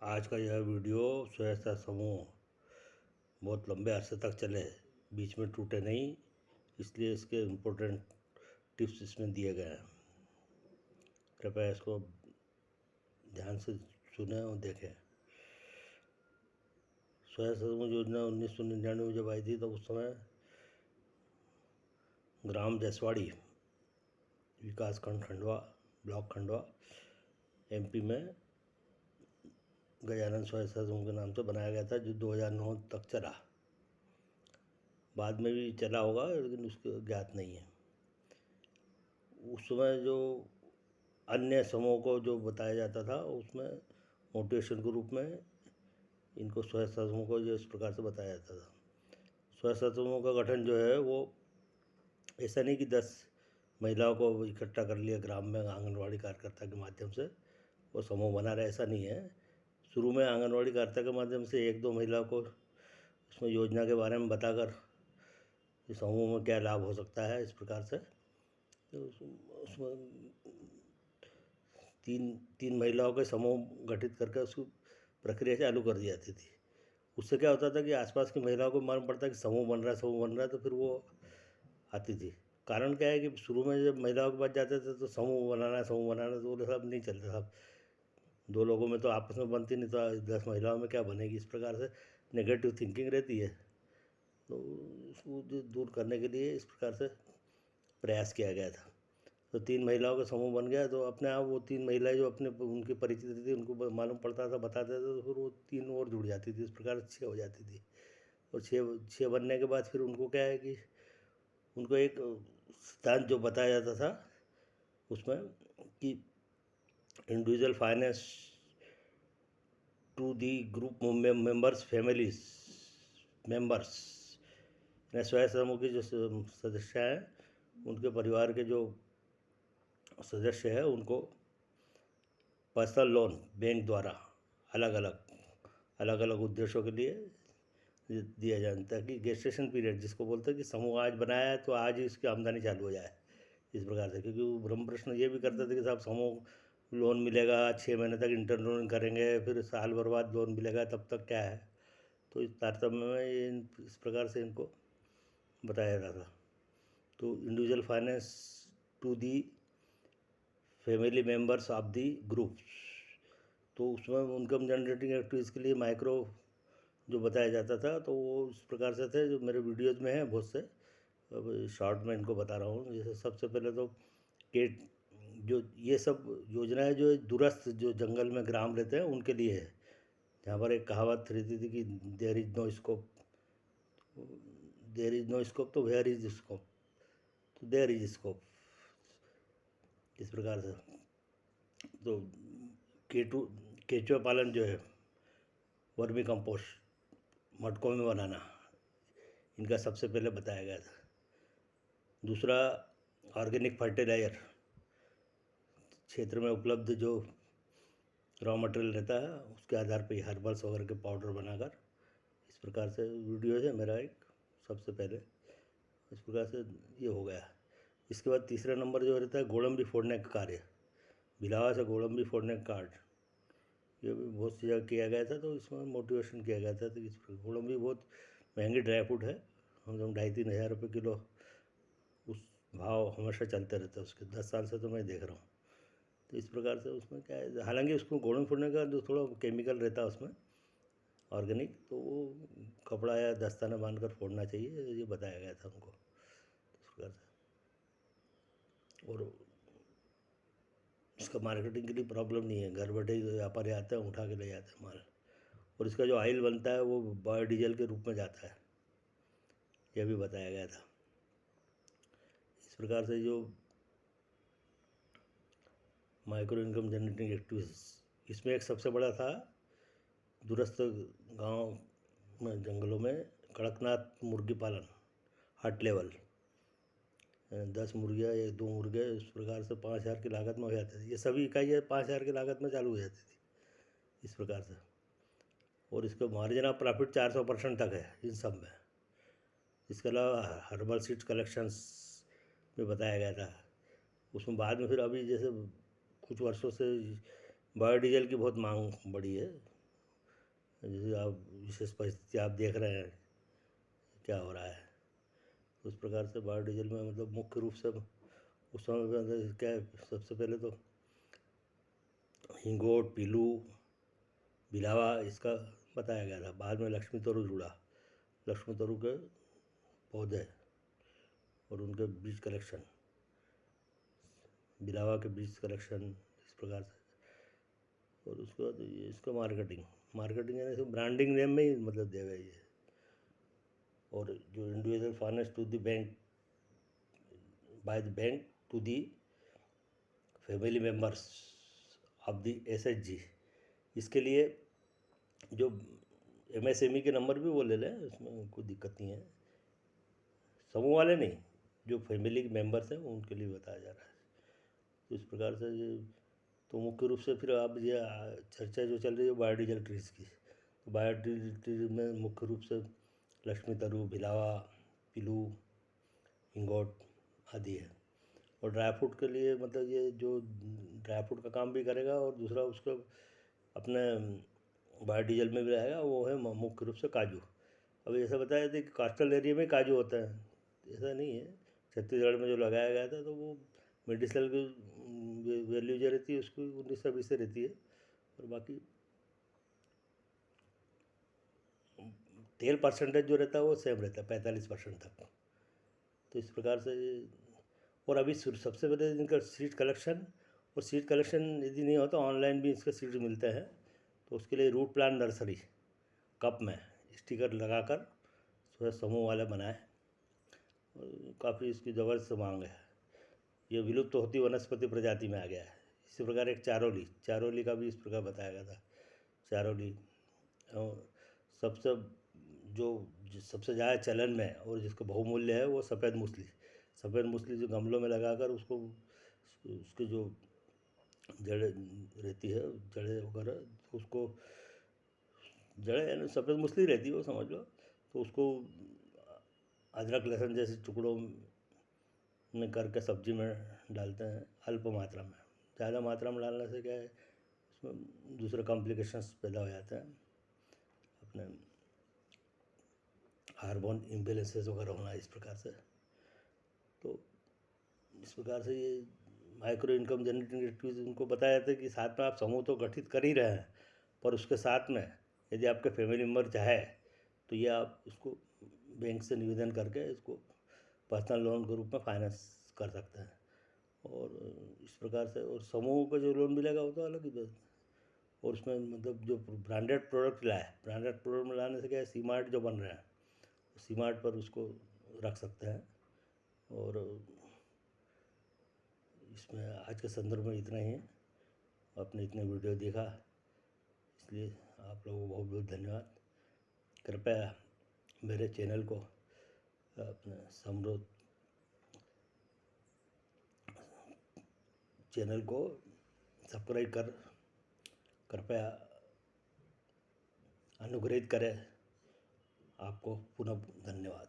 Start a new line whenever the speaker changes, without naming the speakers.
आज का यह वीडियो स्वयं समूह बहुत लंबे अरसे तक चले, बीच में टूटे नहीं, इसलिए इसके इम्पोर्टेंट टिप्स इसमें दिए गए हैं। कृपया इसको ध्यान से सुने और देखें। स्वयं समूह योजना 1999 में जब आई थी तो उस समय ग्राम जसवाड़ी विकास खंड खंडवा, ब्लॉक खंडवा, एमपी में गजानन स्वयं समूह के नाम से बनाया गया था, जो 2009 तक चला। बाद में भी चला होगा लेकिन उसको ज्ञात नहीं है। उस समय जो अन्य समूह को जो बताया जाता था उसमें मोटिवेशन के रूप में इनको स्वयं समूह को जो इस प्रकार से बताया जाता था। स्वयं समूह का गठन जो है वो ऐसा नहीं कि 10 महिलाओं को इकट्ठा कर लिया ग्राम में आंगनवाड़ी कार्यकर्ता के माध्यम से वो समूह बना रहे, ऐसा नहीं है। शुरू में आंगनवाड़ी कार्यकर्ता के माध्यम से 1-2 महिलाओं को उसमें योजना के बारे में बताकर इस समूह में क्या लाभ हो सकता है, इस प्रकार से तो उसमें तीन महिलाओं के समूह गठित करके उसकी प्रक्रिया चालू कर दी जाती थी। उससे क्या होता था कि आसपास की महिलाओं को मालूम पड़ता है कि समूह बन रहा है, तो फिर वो आती थी। कारण क्या है कि शुरू में जब महिलाओं के पास जाते थे तो समूह बनाना तो वो सब नहीं चलता था। 2 लोगों में तो आपस में बनती नहीं, तो 10 महिलाओं में क्या बनेगी, इस प्रकार से नेगेटिव थिंकिंग रहती है। तो उसको दूर करने के लिए इस प्रकार से प्रयास किया गया था। तो 3 महिलाओं का समूह बन गया, तो अपने आप वो 3 महिलाएं जो अपने उनके परिचित थी, उनको मालूम पड़ता था, बताते थे, तो फिर वो 3 और जुड़ जाती थी, इस प्रकार 6 हो जाती थी। और 6 बनने के बाद फिर उनको क्या है कि उनको एक सिद्धांत जो बताया जाता था उसमें कि individual finance to the group members families members, स्वयं समूह के जो सदस्य हैं उनके परिवार के जो सदस्य हैं उनको पर्सनल लोन बैंक द्वारा अलग अलग उद्देश्यों के लिए दिया जाता है कि गेस्टेशन पीरियड जिसको बोलते हैं कि समूह आज बनाया है तो आज ही इसकी आमदनी चालू हो जाए, इस प्रकार से। क्योंकि वो ब्रह्म प्रश्न ये भी करते थे कि साहब समूह लोन मिलेगा, 6 महीने तक इंटर लोन करेंगे, फिर साल भर बाद लोन मिलेगा, तब तक क्या है। तो इस तारतम्य में ये इस प्रकार से इनको बताया जाता था। तो individual finance to the family members of the groups, तो उसमें इनकम जनरेटिंग एक्टिविटीज़ के लिए माइक्रो जो बताया जाता था, तो वो इस प्रकार से थे जो मेरे वीडियोज़ में हैं बहुत से। अब शॉर्ट में इनको बता रहा हूँ। जैसे सबसे पहले तो के जो ये सब योजनाएं जो दूरस्थ जो जंगल में ग्राम रहते हैं उनके लिए है, जहाँ पर एक कहावत रहती थी कि देयर इज़ नो स्कोप, तो वेयर इज स्कोप, तो देयर इज स्कोप, इस प्रकार से। तो केचुआ पालन जो है, वर्मी कंपोस्ट मटकों में बनाना, इनका सबसे पहले बताया गया था। दूसरा ऑर्गेनिक फर्टिलाइज़र, क्षेत्र में उपलब्ध जो रॉ मटेरियल रहता है उसके आधार पर हर्बल्स वगैरह के पाउडर बनाकर, इस प्रकार से वीडियो है मेरा एक सबसे पहले, इस प्रकार से ये हो गया। इसके बाद तीसरा नंबर जो रहता है गोड़म्बी फोड़ने का कार्य, भिलावा से गोड़म्बी फोड़ने का कार्ड, ये भी बहुत सी जगह किया गया था, तो इसमें मोटिवेशन किया गया था। तो इस गोड़म्बी बहुत महंगी ड्राई फ्रूट है, हम लोग 2,500-3 हज़ार रुपये किलो उस भाव हमेशा चलते रहते हैं उसके, 10 साल से तो मैं देख रहा हूँ। तो इस प्रकार से उसमें क्या है, हालांकि उसको गोड़म्बी फोड़ने का जो थोड़ा केमिकल रहता है उसमें ऑर्गेनिक, तो वो कपड़ा या दस्ताना बांध कर फोड़ना चाहिए, ये बताया गया था उनको, इस प्रकार से। और इसका मार्केटिंग के लिए प्रॉब्लम नहीं है, घर बैठे व्यापारी आते हैं, उठा के ले जाते हैं माल। और इसका जो ऑयल बनता है वो बायोडीजल के रूप में जाता है, यह भी बताया गया था। इस प्रकार से जो माइक्रो इनकम जनरेटिंग एक्टिविटीज़, इसमें एक सबसे बड़ा था दूरस्थ गांव में जंगलों में कड़कनाथ मुर्गी पालन, हट लेवल, 10 मुर्गियाँ या 2 मुर्गे, इस प्रकार से 5,000 की लागत में हो जाते थे। ये सभी इकाइयाँ 5,000 की लागत में चालू हो जाती थी, इस प्रकार से। और इसका मार्जिन ऑफ प्रॉफिट 400% तक है इन सब में। इसके अलावा हर्बल सीड्स कलेक्शंस में बताया गया था। उसमें बाद में फिर अभी जैसे कुछ वर्षों से बायोडीजल की बहुत मांग बढ़ी है, जैसे आप विशेष परिस्थिति आप देख रहे हैं क्या हो रहा है, उस प्रकार से बायोडीजल में मतलब मुख्य रूप से उस समय पे अंदर क्या है, सबसे पहले तो हिंगोट, पीलू, बिलावा इसका बताया गया था। बाद में लक्ष्मी तरु जुड़ा, लक्ष्मी तरु के पौधे और उनके बीज कलेक्शन, बिलावा के बीज कलेक्शन, इस प्रकार से। और उसके बाद ये इसका मार्केटिंग यानी ब्रांडिंग नेम में ही मतलब दिया गया ये। और जो individual finance to the bank, by the bank to the family members of the SHG, इसके लिए जो MSME के नंबर भी वो ले लें, उसमें कोई दिक्कत नहीं है। समूह वाले नहीं, जो फैमिली के मेंबर्स हैं उनके लिए बताया जा रहा है। तो इस प्रकार से ये तो मुख्य रूप से फिर अब ये चर्चा जो चल रही है बायोडीजल ट्रीज़ की, तो बायोडीजल ट्रीज में मुख्य रूप से लक्ष्मी तरु, बिलावा, पिलू, हिंगोट आदि है। और ड्राई फ्रूट के लिए मतलब ये जो ड्राई फ्रूट का काम भी करेगा और दूसरा उसको अपने बायोडीजल में भी रहेगा, वो है मुख्य रूप से काजू। अब ऐसा बताया था कि कोस्टल एरिया में काजू होता है, ऐसा नहीं है। छत्तीसगढ़ में जो लगाया गया था तो वो मेडिसिनल की वैल्यू जो रहती है उसकी 19-20 से रहती है, और बाकी तेल परसेंटेज जो रहता है वो सेम रहता है 45% तक। तो इस प्रकार से और अभी सबसे पहले इनका सीड कलेक्शन, और सीड कलेक्शन यदि नहीं होता ऑनलाइन भी इसके सीड मिलते हैं, तो उसके लिए रूट प्लांट नर्सरी कप में स्टिकर लगाकर थोड़ा समूह वाले बनाए, काफ़ी इसकी ज़बरदस्त मांग है। ये विलुप्त तो होती वनस्पति प्रजाति में आ गया है। इसी प्रकार एक चारोली का भी इस प्रकार बताया गया था। चारोली और सबसे जो सबसे ज़्यादा चलन में और जिसका बहुमूल्य है वो सफ़ेद मूसली जो गमलों में लगाकर उसको उसके जो जड़ें रहती है, जड़ें वगैरह उसको जड़ें यानी सफ़ेद मूसली रहती है वो समझ लो, तो उसको अदरक लहसुन जैसे टुकड़ों में करके सब्जी में डालते हैं अल्प मात्रा में। ज़्यादा मात्रा में डालने से क्या है उसमें दूसरे कॉम्प्लिकेशंस पैदा हो जाते हैं, अपने हार्मोन इम्बेलेंसेस वगैरह होना इस प्रकार से। तो इस प्रकार से ये माइक्रो इनकम जनरेटिंग एक्टिविटीज़ उनको बताया जाता है कि साथ में आप समूह तो गठित कर ही रहे हैं, पर उसके साथ में यदि आपके फैमिली मेम्बर चाहे तो ये आप उसको बैंक से निवेदन करके इसको पर्सनल लोन के रूप में फाइनेंस कर सकते हैं। और इस प्रकार से और समूह को जो लोन मिलेगा वो तो अलग ही बात। और उसमें मतलब जो ब्रांडेड प्रोडक्ट लाए, ब्रांडेड प्रोडक्ट में लाने से क्या है, सीमार्ट जो बन रहे हैं सीमार्ट पर उसको रख सकते हैं। और इसमें आज के संदर्भ में इतना ही है। आपने इतने वीडियो देखा इसलिए आप लोगों को बहुत बहुत धन्यवाद। कृपया मेरे चैनल को अपने समृद्ध चैनल को सब्सक्राइब कर कृपया अनुग्रहित करें। आपको पुनः धन्यवाद।